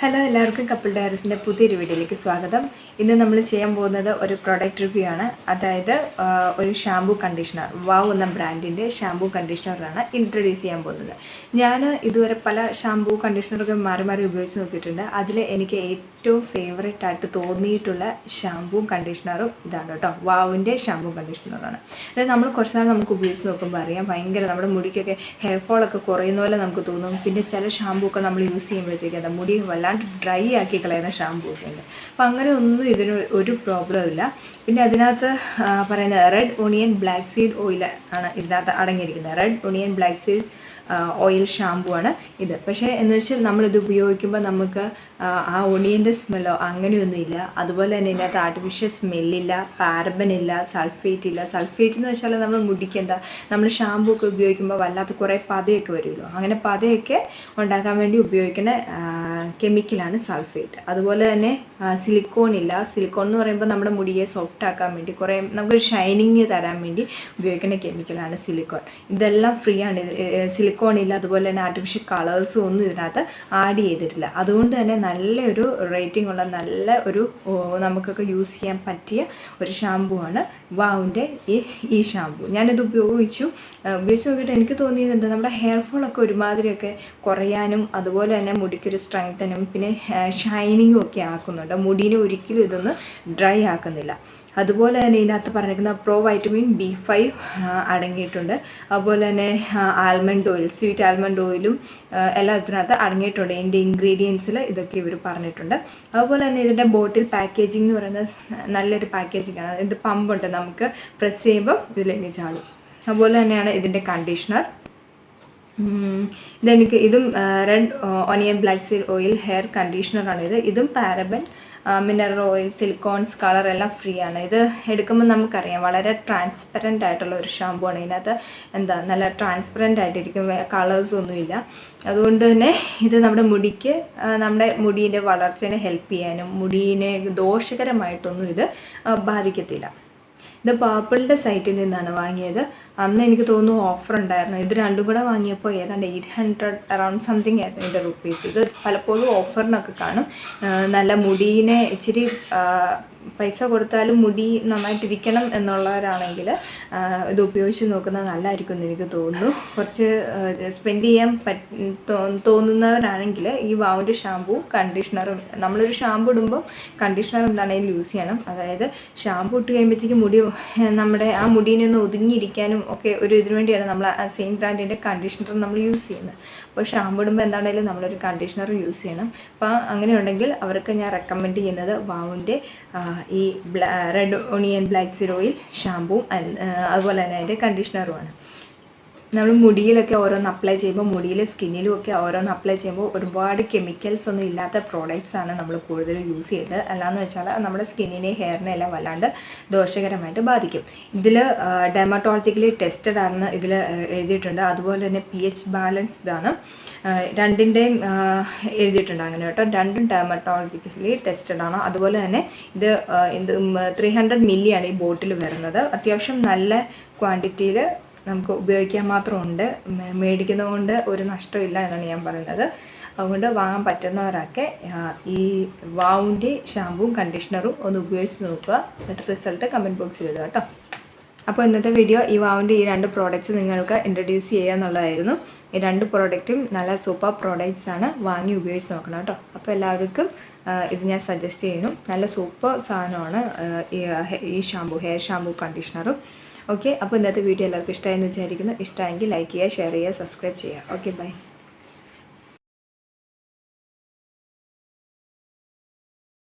Hello എല്ലാവർക്കും couple ഡയറീസിൻ്റെ പുതിയൊരു വീഡിയോയിലേക്ക് സ്വാഗതം. ഇന്ന് നമ്മൾ ചെയ്യാൻ പോകുന്നത് ഒരു പ്രോഡക്റ്റ് റിവ്യൂ ആണ്. അതായത് ഒരു ഷാംപൂ കണ്ടീഷണർ, വാവ് എന്ന ബ്രാൻഡിൻ്റെ ഷാംപൂ കണ്ടീഷണറാണ് ഇൻട്രൊഡ്യൂസ് ചെയ്യാൻ പോകുന്നത്. ഞാൻ ഇതുവരെ പല ഷാംപൂ കണ്ടീഷണറൊക്കെ മാറി മാറി ഉപയോഗിച്ച് നോക്കിയിട്ടുണ്ട്. അതിൽ എനിക്ക് ഏറ്റവും ഫേവറേറ്റ് ആയിട്ട് തോന്നിയിട്ടുള്ള ഷാംപൂ കണ്ടീഷണറും ഇതാണ് കേട്ടോ. വാവിൻ്റെ ഷാംപൂ കണ്ടീഷണറാണ്. അതായത് നമ്മൾ കുറച്ച് നാൾ നമുക്ക് ഉപയോഗിച്ച് നോക്കുമ്പോൾ അറിയാം, ഭയങ്കര നമ്മുടെ മുടിക്കൊക്കെ ഹെയർ ഫോളൊക്കെ കുറയുന്ന പോലെ നമുക്ക് തോന്നും. പിന്നെ ചില ഷാംപൂ ഒക്കെ നമ്മൾ യൂസ് ചെയ്യുമ്പോഴത്തേക്ക് അത് മുടി ഡ്രൈ ആക്കി കളയുന്ന ഷാമ്പൂ ഒക്കെ ഉണ്ട്. അപ്പം അങ്ങനെ ഒന്നും ഇതിന് ഒരു പ്രോബ്ലം ഇല്ല. പിന്നെ അതിനകത്ത് പറയുന്നത് red onion black seed oil ആണ് ഇതിനകത്ത് അടങ്ങിയിരിക്കുന്നത്. Red onion black seed oil shampoo ആണ് ഇത്. പക്ഷേ എന്ന് വെച്ചാൽ നമ്മളിത് ഉപയോഗിക്കുമ്പോൾ നമുക്ക് ആ ഒണിയൻ്റെ സ്മെല്ലോ അങ്ങനെയൊന്നുമില്ല. അതുപോലെ തന്നെ ഇതിനകത്ത് ആർട്ടിഫിഷ്യൽ സ്മെല്ലില്ല, പാരബൻ ഇല്ല, സൾഫേറ്റ് ഇല്ല. സൾഫേറ്റ് എന്ന് വെച്ചാൽ നമ്മൾ മുടിക്ക് എന്താ, നമ്മൾ ഷാമ്പൂ ഒക്കെ ഉപയോഗിക്കുമ്പോൾ വല്ലാത്ത കുറേ പതയൊക്കെ വരുമല്ലോ, അങ്ങനെ പതയൊക്കെ ഉണ്ടാക്കാൻ വേണ്ടി ഉപയോഗിക്കുന്ന കെമിക്കലാണ് സൾഫേറ്റ്. അതുപോലെ തന്നെ സിലിക്കോൺ ഇല്ല. സിലിക്കോൺ എന്ന് പറയുമ്പോൾ നമ്മുടെ മുടിയെ സോഫ്റ്റ് ആക്കാൻ വേണ്ടി കുറേ നമുക്കൊരു ഷൈനിങ് തരാൻ വേണ്ടി ഉപയോഗിക്കുന്ന കെമിക്കലാണ് സിലിക്കോൺ. ഇതെല്ലാം ഫ്രീ ആണ്. സിലിക്കോൺ ഇല്ല, അതുപോലെ തന്നെ ആർട്ടിഫിഷ്യൽ കളേഴ്സും ഒന്നും ഇതിനകത്ത് ആഡ് ചെയ്തിട്ടില്ല. അതുകൊണ്ട് തന്നെ നല്ലൊരു റേറ്റിംഗ് ഉള്ള നല്ല ഒരു നമുക്കൊക്കെ യൂസ് ചെയ്യാൻ പറ്റിയ ഒരു ഷാമ്പൂ ആണ് വാവിൻ്റെ ഈ ഷാമ്പൂ. ഞാനിത് ഉപയോഗിച്ച് നോക്കിയിട്ട് എനിക്ക് തോന്നിയത് എന്താ, നമ്മുടെ ഹെയർ ഫോളൊക്കെ ഒരുമാതിരിയൊക്കെ കുറയാനും അതുപോലെ തന്നെ മുടിക്കൊരു സ്ട്രെങ്തനും പിന്നെ ഷൈനിങ്ങും ഒക്കെ ആക്കുന്നുണ്ട്. മുടീനെ ഒരിക്കലും ഇതൊന്നും ഡ്രൈ ആക്കുന്നില്ല. അതുപോലെ തന്നെ ഇതിനകത്ത് പറഞ്ഞിരിക്കുന്ന വൈറ്റമിൻ B5 അടങ്ങിയിട്ടുണ്ട്. അതുപോലെ തന്നെ ആൽമണ്ട് ഓയിൽ, സ്വീറ്റ് ആൽമണ്ട് ഓയിലും എല്ലാം ഇതിനകത്ത് അടങ്ങിയിട്ടുണ്ട്. ഇതിൻ്റെ ഇൻഗ്രീഡിയൻസിൽ ഇതൊക്കെ ഇവർ പറഞ്ഞിട്ടുണ്ട്. അതുപോലെ തന്നെ ഇതിൻ്റെ ബോട്ടിൽ പാക്കേജിംഗ് എന്ന് പറയുന്നത് നല്ലൊരു പാക്കേജിംഗ് ആണ്. ഇത് പമ്പുണ്ട്, നമുക്ക് പ്രസ് ചെയ്യുമ്പോൾ ഇതിലേക്ക് ചാടും. അതുപോലെ തന്നെയാണ് ഇതിൻ്റെ കണ്ടീഷണർ. ഇതും red onion black seed oil hair കണ്ടീഷണറാണ്. ഇതും paraben, mineral oil, silicones, colour എല്ലാം ഫ്രീ ആണ്. ഇത് എടുക്കുമ്പോൾ നമുക്കറിയാം വളരെ ട്രാൻസ്പെറൻ്റ് ആയിട്ടുള്ള ഒരു ഷാമ്പൂ ആണ്. ഇതിനകത്ത് എന്താ നല്ല ട്രാൻസ്പെറൻ്റ് ആയിട്ടിരിക്കും, കളേഴ്സൊന്നുമില്ല. അതുകൊണ്ട് തന്നെ ഇത് നമ്മുടെ മുടിക്ക്, നമ്മുടെ മുടീൻ്റെ വളർച്ചേനെ ഹെൽപ്പ് ചെയ്യാനും മുടീനെ ദോഷകരമായിട്ടൊന്നും ഇത് ബാധിക്കത്തില്ല. ഇത് പർപ്പിളിൻ്റെ സൈറ്റിൽ നിന്നാണ് വാങ്ങിയത്. അന്ന് എനിക്ക് തോന്നുന്നു ഓഫർ ഉണ്ടായിരുന്നു. ഇത് രണ്ടും കൂടെ വാങ്ങിയപ്പോൾ ഏതാണ്ട് 800 അറൗണ്ട് സംതിങ് ആയിരുന്നു ഇതിൻ്റെ റുപ്പീസ്. ഇത് പലപ്പോഴും ഓഫറിനൊക്കെ കാണും. നല്ല മുടീനെ ഇച്ചിരി പൈസ കൊടുത്താലും മുടി നന്നായിട്ടിരിക്കണം എന്നുള്ളവരാണെങ്കിൽ ഇത് ഉപയോഗിച്ച് നോക്കുന്നത് നല്ലതായിരിക്കും എന്ന് എനിക്ക് തോന്നുന്നു. കുറച്ച് സ്പെൻഡ് ചെയ്യാൻ തോന്നുന്നവരാണെങ്കിൽ ഈ വാവിൻ്റെ ഷാമ്പൂ കണ്ടീഷണറും, നമ്മളൊരു ഷാമ്പൂ ഇടുമ്പോൾ കണ്ടീഷണർ എന്താണെങ്കിലും യൂസ് ചെയ്യണം. അതായത് ഷാമ്പൂ ഇട്ട് കഴിയുമ്പോഴത്തേക്ക് മുടി നമ്മുടെ ആ മുടീനെ ഒന്ന് ഒതുങ്ങിയിരിക്കാനും ഒക്കെ ഒരു ഇതിനു വേണ്ടിയാണ് നമ്മൾ ആ സെയിം ബ്രാൻഡിൻ്റെ കണ്ടീഷണർ നമ്മൾ യൂസ് ചെയ്യുന്നത്. അപ്പോൾ ഷാമ്പൂ ഇടുമ്പോൾ എന്താണെങ്കിലും നമ്മളൊരു കണ്ടീഷണർ യൂസ് ചെയ്യണം. അപ്പോൾ അങ്ങനെ ഉണ്ടെങ്കിൽ അവർക്ക് ഞാൻ റെക്കമെൻഡ് ചെയ്യുന്നത് വാവിൻ്റെ ഈ red onion black seed oil shampoo അതുപോലെ തന്നെ അതിൻ്റെ കണ്ടീഷണറുമാണ്. നമ്മൾ മുടിയിലൊക്കെ ഓരോന്ന് അപ്ലൈ ചെയ്യുമ്പോൾ, മുടിയിലെ സ്കിന്നിലും ഒക്കെ ഓരോന്ന് അപ്ലൈ ചെയ്യുമ്പോൾ ഒരുപാട് കെമിക്കൽസ് ഒന്നും ഇല്ലാത്ത പ്രോഡക്റ്റ്സാണ് നമ്മൾ കൂടുതൽ യൂസ് ചെയ്തത്. അല്ലാന്ന് വെച്ചാൽ നമ്മുടെ സ്കിന്നിനെ ഹെയറിനെ എല്ലാം വല്ലാണ്ട് ദോഷകരമായിട്ട് ബാധിക്കും. ഇതിൽ ഡെർമറ്റോളജിക്കലി ടെസ്റ്റഡ് ആണെന്ന് ഇതിൽ എഴുതിയിട്ടുണ്ട്. അതുപോലെ തന്നെ pH ബാലൻസ്ഡ് ആണ്. രണ്ടിൻ്റെയും എഴുതിയിട്ടുണ്ട് അങ്ങനെ കേട്ടോ. രണ്ടും ഡെർമറ്റോളജിക്കലി ടെസ്റ്റഡ് ആണ്. അതുപോലെ തന്നെ ഇത് 300 മില്ലിയാണ് ഈ ബോട്ടിൽ വരുന്നത്. അത്യാവശ്യം നല്ല ക്വാണ്ടിറ്റിയിൽ നമുക്ക് ഉപയോഗിക്കാൻ മാത്രമുണ്ട്. മേടിക്കുന്നതുകൊണ്ട് ഒരു നഷ്ടമില്ല എന്നാണ് ഞാൻ പറയുന്നത്. അതുകൊണ്ട് വാങ്ങാൻ പറ്റുന്നവരൊക്കെ ഈ വാവിൻ്റെ ഷാമ്പൂവും കണ്ടീഷണറും ഒന്ന് ഉപയോഗിച്ച് നോക്കുക. എന്നിട്ട് റിസൾട്ട് കമൻറ്റ് ബോക്സിൽ ഇടുക കേട്ടോ. അപ്പോൾ ഇന്നത്തെ വീഡിയോ ഈ വാവിൻ്റെ ഈ 2 പ്രോഡക്റ്റ്സ് നിങ്ങൾക്ക് ഇൻട്രൊഡ്യൂസ് ചെയ്യുക എന്നുള്ളതായിരുന്നു. ഈ 2 പ്രോഡക്റ്റും നല്ല സൂപ്പർ പ്രോഡക്റ്റ്സ് ആണ്, വാങ്ങി ഉപയോഗിച്ച് നോക്കണം കേട്ടോ. അപ്പോൾ എല്ലാവർക്കും ഇത് ഞാൻ സജസ്റ്റ് ചെയ്യുന്നു. നല്ല സൂപ്പർ സാധനമാണ് ഈ ഷാമ്പൂ, ഹെയർ ഷാമ്പൂ കണ്ടീഷണറും. ഓക്കെ, അപ്പോൾ ഇന്നത്തെ വീഡിയോ എല്ലാവർക്കും ഇഷ്ടമായെന്ന് വിചാരിക്കുന്നു. ഇഷ്ടമെങ്കിൽ ലൈക്ക് ചെയ്യുക, ഷെയർ ചെയ്യുക, സബ്സ്ക്രൈബ് ചെയ്യുക. Okay, by.